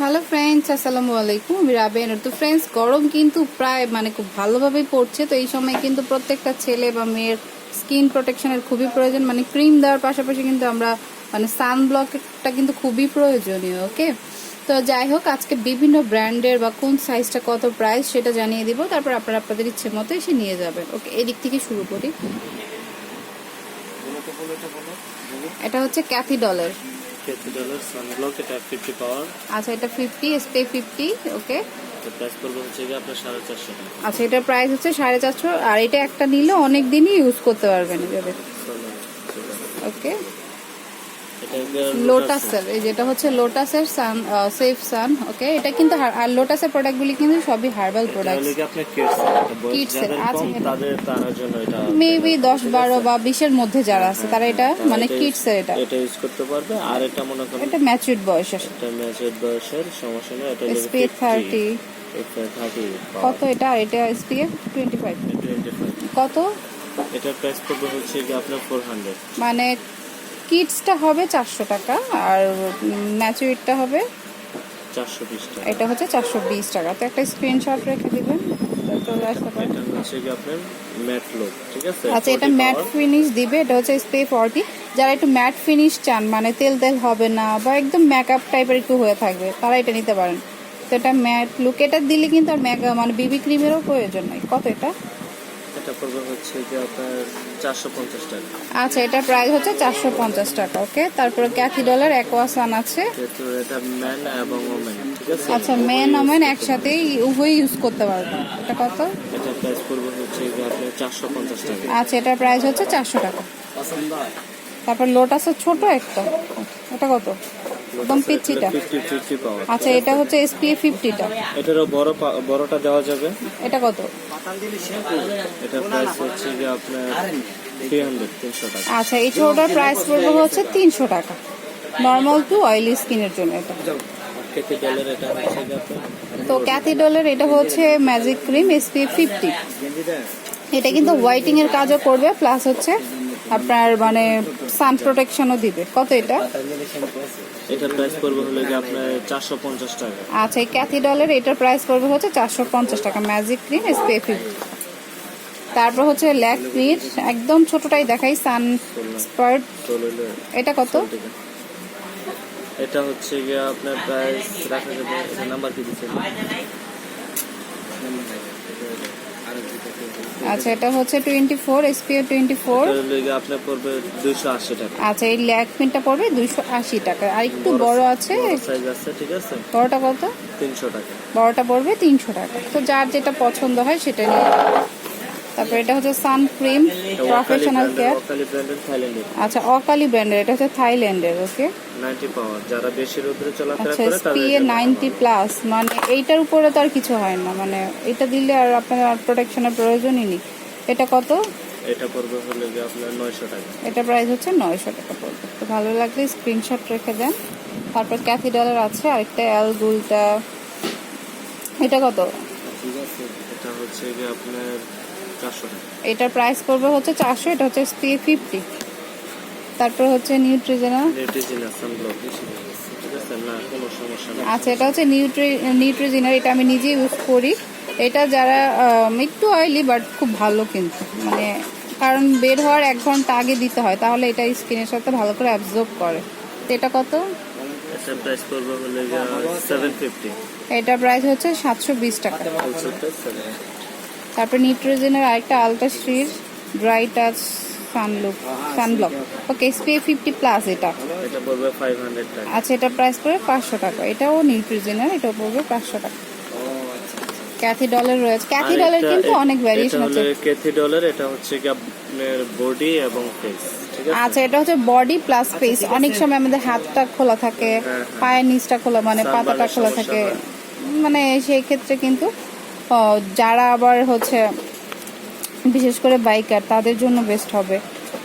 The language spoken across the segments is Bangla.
হ্যালো ফ্রেন্ডস, আসসালামু আলাইকুম। আমি রাবেয়া নূর। তো ফ্রেন্ডস, গরম কিন্তু প্রায় খুব ভালোভাবেই পড়ছে। তো এই সময় কিন্তু প্রত্যেকটা ছেলে বা মেয়ের স্কিন প্রোটেকশনের খুবই প্রয়োজন। ক্রিম দেওয়ার পাশাপাশি কিন্তু আমরা সানব্লকটা কিন্তু খুবই প্রয়োজনীয়। ওকে, তো যাই হোক, আজকে বিভিন্ন ব্র্যান্ডের বা কোন সাইজটা কত প্রাইস সেটা জানিয়ে দিব। তারপর আপনারা আপনাদের ইচ্ছে মতো এসে নিয়ে যাবেন। ওকে, এদিক থেকে শুরু করি। এটা হচ্ছে ক্যাথি ডলের সানব্লক, এটা 50 পাওয়ার। আচ্ছা, এটা 50 SPF 50। ওকে, প্রাইস পড়বে হচ্ছে কি আপনার 450 টাকা। আচ্ছা, এটার প্রাইস হচ্ছে 450। আর এটা একটা নিলে অনেক দিনই ইউজ করতে পারবেন এভাবে। ওকে, লোটাসের, এই যেটা হচ্ছে লোটাসের সান সেফ সান। ওকে, এটা কিন্তু আর লোটাসের প্রোডাক্টগুলি কিন্তু সবই হার্বাল প্রোডাক্ট। কিডসের আছে, তাদের জন্য এটা মেবি 10, 12 বা 20 এর মধ্যে যারা আছে তারা এটা কিডসের এটা ইউজ করতে পারবে। আর এটা মনে করেন এটা ম্যাচিউরড বয়সের, এটা ম্যাচিউরড বয়সের, সমস্যা নেই। এটা SPF 30 কত এটা? আর এটা SPF 25 কত? এটার প্রাইস পড়বে হচ্ছে কি আপনার 400। কিডসটা হবে 400 টাকা আর ম্যাচুরিটটা হবে 420 টাকা। এটা হচ্ছে 420 টাকা। তো একটা স্ক্রিনশট রেখে দিবেন, চলে আসতে পারে। এটা হচ্ছে কি আপনার ম্যাট লুক, ঠিক আছে? আচ্ছা, এটা ম্যাট ফিনিশ দিবে। এটা হচ্ছে SPF 40। যারা একটু ম্যাট ফিনিশ চান, তেল তেল হবে না বা একদম মেকআপ টাইপের একটু হয়ে থাকবে, তারা এটা নিতে পারেন। তো এটা ম্যাট লুক, এটা দিলে কিন্তু আর বিবি ক্রিমেরও প্রয়োজন নাই। কত এটা? এটা পড়বে হচ্ছে কি আপনার 450 টাকা। আচ্ছা, এটা প্রাইস হচ্ছে 450 টাকা। ওকে, তারপরে ক্যাথি ডলার অ্যাকোয়াসান আছে। এটা মেন এবং ওমেন, ঠিক আছে? আচ্ছা, মেন ওমেন একসাথেই উভয়ই ইউজ করতে পারবেন। এটা কত? এটা প্রাইস পড়বে হচ্ছে কি আপনার 450 টাকা। আচ্ছা, এটার প্রাইস হচ্ছে 400 টাকা। তারপর লোটাসের ছোট একটা, এটা কত? একদম পিচ্চিটা। 50 পাওয়ার। আচ্ছা, এটা হচ্ছে SPF 50টা। এটারও বড়টা দেওয়া যাবে। এটা কত? এটা প্রাইস হচ্ছে কি আপনার 300 টাকা। আচ্ছা, এই ছোটটার প্রাইস পড়বে হচ্ছে 300 টাকা, নর্মাল টু অয়েলি স্কিনের জন্য এটা। ক্যাথি ডলার এটা হচ্ছে কি আপনার, তো ক্যাথি ডলার এটা হচ্ছে ম্যাজিক ক্রিম SPF 50। এটা কিন্তু হোয়াইটিং এর কাজও করবে, প্লাস হচ্ছে আপনার সান প্রোটেকশনও দিবে। কত এটা? এটার প্রাইস পড়বে হলো কি আপনার 450 টাকা। আচ্ছা, এই ক্যাথি ডলার এটার প্রাইস পড়বে হচ্ছে 450 টাকা, ম্যাজিক ক্রিম SPF 50। তারপর হচ্ছে ল্যাকমির একদম ছোটটাই দেখাই, সান স্পার্ট। এটা কত? এটা হচ্ছে কি আপনার প্রাইস রাখা যাবে। এটা নাম্বার কি দিচ্ছেন? আচ্ছা, এটা হচ্ছে 24 SPF 24। আপনার পড়বে 280 টাকা। আচ্ছা, এই ল্যাকমিটা পড়বে 280 টাকা। আর একটু বড় আছে, সাইজ আছে, ঠিক আছে? বড়টা কত? 300 টাকা। বড়টা পড়বে 300 টাকা। তো যার যেটা পছন্দ হয় সেটা নিয়ে। তারপর এটা হচ্ছে সান ক্রিম প্রফেশনাল কেয়ার। আচ্ছা, অকালি ব্র্যান্ডের, এটা হচ্ছে থাইল্যান্ডের। ওকে, 90 পাওয়ার। যারা বেশি রোদে চলাফেরা আচ্ছা, করে তাদের SPF 90+। এইটার উপরে তো আর কিছু হয় না, এটা দিলে আর আপনার প্রোটেকশনের প্রয়োজনই নেই। এটা কত? এটা পড়বে হলো যে আপনার 900 টাকা। এটা প্রাইস হচ্ছে 900 টাকা পড়বে। তো ভালো লাগলে স্ক্রিনশট রেখে দেন। তারপর ক্যাথি ডলার আছে আরেকটা, অ্যালগুলটা। এটা কত? ঠিক আছে, এটা হচ্ছে যে আপনার 400 টাকা। এটার প্রাইস পড়বে হচ্ছে 400। এটা হচ্ছে SPF 50। তারপর হচ্ছে নিউট্রিজেনা সানব্লক, ঠিক আছে? না, কোনো সমস্যা নেই। আচ্ছা, এটা হচ্ছে নিউট্রিজেনা। এটা আমি নিজে ইউজ করি। এটা যারা একটু অয়েলি বাট খুব ভালো, কিন্তু কারণ বের হওয়ার 1 ঘন্টা আগে দিতে হয়, তাহলে এটা স্কিনের সাথে ভালো করে অ্যাবজর্ব করে। তো এটা কত? এটা প্রাইস পড়বে হলো 750। এটা প্রাইস হচ্ছে 720 টাকা। তারপর নিউট্রিজেনের আরেকটা আলট্রাশ্রীর ড্রাই টাচ সানব্লক। ওকে, SPF 50+। এটা পড়বে 500 টাকা। আচ্ছা, এটা প্রাইস পড়বে 500 টাকা। এটাও নিউট্রিজেনের, এটাও পড়বে 500 টাকা। ক্যাথি ডলার রয়েছে। ক্যাথি ডলার কিন্তু অনেক ভ্যারিয়েশন আছে। ক্যাথি ডলার এটা হচ্ছে কি আপনার বডি এবং ফেস, ঠিক আছে? আচ্ছা, এটা হচ্ছে বডি প্লাস ফেস। অনেক সময় আমাদের হাতটা খোলা থাকে, পায়ের নিচটা খোলা, পাতাটা খোলা থাকে, সেই ক্ষেত্রে কিন্তু যারা আবার হচ্ছে বিশেষ করে বাইকার, তাদের জন্য বেস্ট হবে।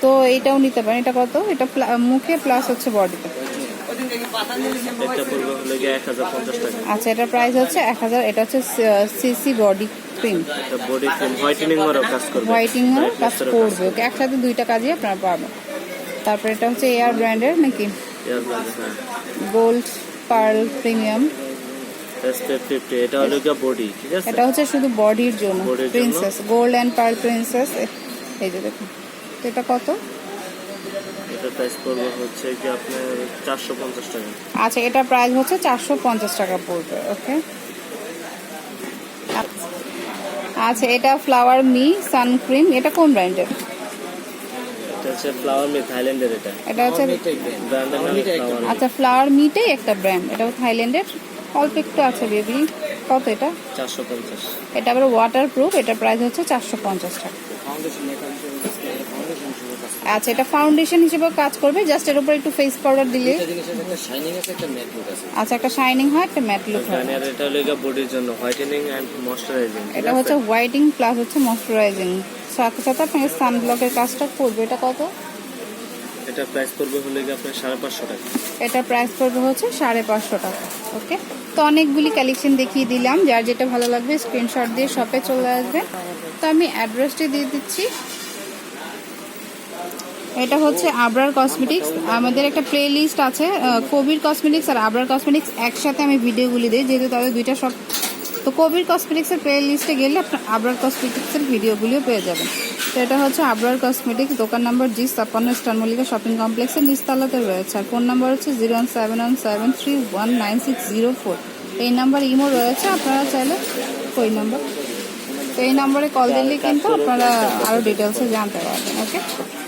তো এটাও নিতে পারেন। এটা কত? এটা মুখে প্লাস হচ্ছে বডিতে। এটা পড়বে হলো 1050 টাকা। আচ্ছা, এটার প্রাইস হচ্ছে 1000। এটা হচ্ছে সিসি বডি ক্রিম। এটা বডি ক্রিম হোয়াইটেনিং এরও কাজ করবে। ওকে, একসাথে দুইটা কাজই আপনারা পাবেন। তারপর এটা হচ্ছে এয়ার ব্র্যান্ডের নাকি, এয়ার ব্র্যান্ড, হ্যাঁ। Gold pearl premium. SPF 50 এটা হলো গিয়া বডি, ঠিক আছে? এটা হচ্ছে শুধু বডির জন্য, বডির জন্য। Princess gold and pearl princess. এই যে দেখুন, তো এটা কত? এটা প্রাইস পড়বে হচ্ছে কি আপনার 450 টাকা। আচ্ছা, এটা প্রাইস হচ্ছে 450 টাকা পড়বে। ওকে, আচ্ছা এটা ফ্লাওয়ার মি সানক্রিম, এটা কোন ব্র্যান্ডের? এটা হচ্ছে ফ্লাওয়ার মি, থাইল্যান্ডের। এটা হচ্ছে ব্র্যান্ডের নাম ফ্লাওয়ার মি। আচ্ছা, ফ্লাওয়ার মিটাই একটা ব্র্যান্ড, এটাও থাইল্যান্ডের। অল্প একটু আছে বেবি। কত এটা? 450। এটা আবার ওয়াটার প্রুফ, এটা প্রাইস হচ্ছে 450 টাকা। আচ্ছা, এটা ফাউন্ডেশন হিসেবে কাজ করবে, জাস্ট এর উপর একটু ফেস পাউডার দিলে। আচ্ছা, একটা শাইনিং হয়, একটা ম্যাট লুক হয়। আর এটা হলো গিয়া বডির জন্য হোয়াইটেনিং এন্ড ময়শ্চারাইজিং। এটা হচ্ছে হোয়াইটিং প্লাস হচ্ছে ময়শ্চারাইজিং, সাথে সাথে আপনাকে সানব্লকের কাজটা করবে। এটা কত? এটা প্রাইস পড়বে হলো গিয়া আপনার 550 টাকা। এটা প্রাইস পড়বে হচ্ছে 550 টাকা। ওকে, তো অনেকগুলি কালেকশন দেখিয়ে দিলাম, যার যেটা ভালো লাগবে স্ক্রিনশট দিয়ে শপে চলে আসবে। তো আমি অ্যাড্রেসটি দিয়ে দিচ্ছি। এটা হচ্ছে আবরার কসমেটিক্স। আমাদের একটা প্লে লিস্ট আছে, কবির কসমেটিক্স আর আবরার কসমেটিক্স একসাথে আমি ভিডিওগুলি দিই, যেহেতু তাদের দুইটা সব। তো কবির কসমেটিক্সের প্লে লিস্টে গেলে আপনার আবরার কসমেটিক্সের ভিডিওগুলিও পেয়ে যাবেন। তো এটা হচ্ছে আবরার কসমেটিক্স, দোকান number G56, star Mallika shopping কমপ্লেক্সের নিচতলাতে রয়েছে। আর ফোন নাম্বার হচ্ছে 01717319604। এই নাম্বার ইমো রয়েছে, আপনারা চাইলে ওই নাম্বার, তো এই নম্বরে কল দিলে কিন্তু আপনারা আরো ডিটেলসে জানতে পারবেন। ওকে,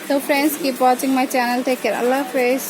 তো friends, keep watching my channel, take care, আল্লাহ হাফেজ।